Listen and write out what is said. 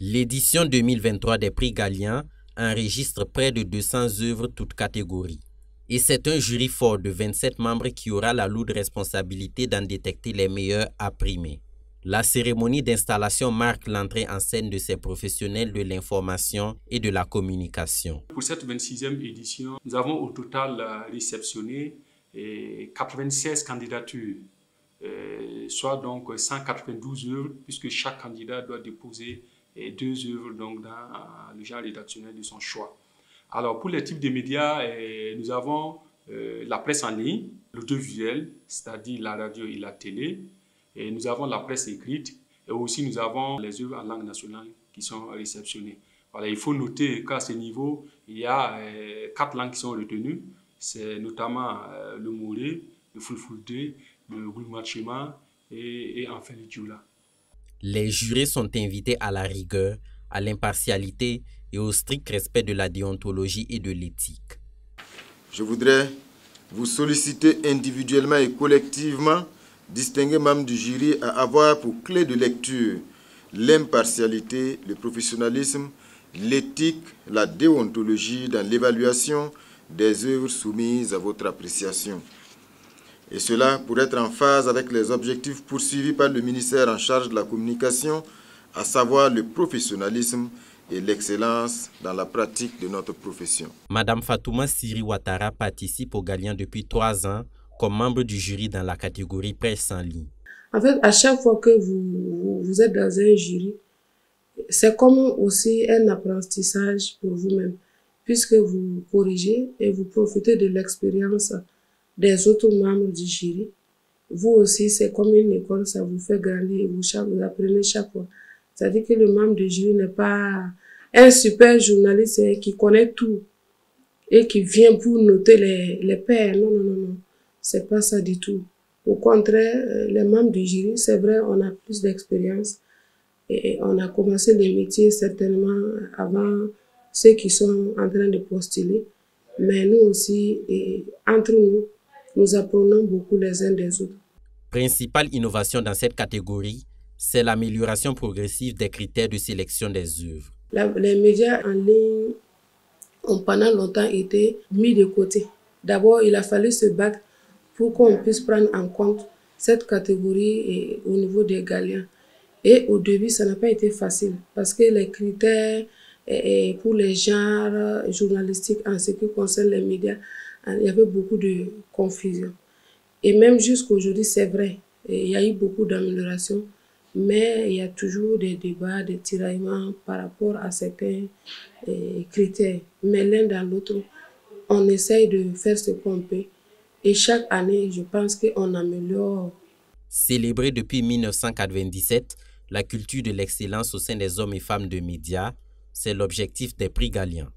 L'édition 2023 des prix Gallian enregistre près de 200 œuvres toutes catégories. Et c'est un jury fort de 27 membres qui aura la lourde responsabilité d'en détecter les meilleurs à primer. La cérémonie d'installation marque l'entrée en scène de ces professionnels de l'information et de la communication. Pour cette 26e édition, nous avons au total réceptionné 96 candidatures, soit donc 192 œuvres, puisque chaque candidat doit déposer 2 œuvres donc, dans le genre rédactionnel de son choix. Alors pour les types de médias, nous avons la presse en ligne, l'audiovisuel, c'est-à-dire la radio et la télé. Et nous avons la presse écrite et aussi nous avons les œuvres en langue nationale qui sont réceptionnées. Voilà, il faut noter qu'à ce niveau, il y a 4 langues qui sont retenues. C'est notamment le Moré, le Fulfulde, le Gulmachima et enfin le Dioula. Les jurés sont invités à la rigueur, à l'impartialité et au strict respect de la déontologie et de l'éthique. Je voudrais vous solliciter individuellement et collectivement, distingués membres du jury, à avoir pour clé de lecture l'impartialité, le professionnalisme, l'éthique, la déontologie dans l'évaluation des œuvres soumises à votre appréciation. Et cela pour être en phase avec les objectifs poursuivis par le ministère en charge de la communication, à savoir le professionnalisme et l'excellence dans la pratique de notre profession. Madame Fatouma Siri Ouattara participe au Gallian depuis 3 ans comme membre du jury dans la catégorie presse en ligne. En fait, à chaque fois que vous êtes dans un jury, c'est comme aussi un apprentissage pour vous-même, puisque vous corrigez et vous profitez de l'expérience des autres membres du jury. Vous aussi, c'est comme une école, ça vous fait grandir et vous apprenez chaque fois. C'est-à-dire que le membre du jury n'est pas un super journaliste qui connaît tout et qui vient pour noter les pairs. Non, non, non, non. C'est pas ça du tout. Au contraire, les membres du jury, c'est vrai, on a plus d'expérience et on a commencé le métier certainement avant ceux qui sont en train de postuler. Mais nous aussi, entre nous, nous apprenons beaucoup les uns des autres. Principale innovation dans cette catégorie, c'est l'amélioration progressive des critères de sélection des œuvres. Les médias en ligne ont pendant longtemps été mis de côté. D'abord, il a fallu se battre pour qu'on puisse prendre en compte cette catégorie au niveau des Gallians. Et au début, ça n'a pas été facile parce que les critères pour les genres journalistiques en ce qui concerne les médias, il y avait beaucoup de confusion. Et même jusqu'aujourd'hui, c'est vrai, il y a eu beaucoup d'améliorations, mais il y a toujours des débats, des tiraillements par rapport à certains critères. Mais l'un dans l'autre, on essaye de faire ce qu'on peut. Et chaque année, je pense qu'on améliore. Célébrée depuis 1997, la culture de l'excellence au sein des hommes et femmes de médias, c'est l'objectif des prix Gallian.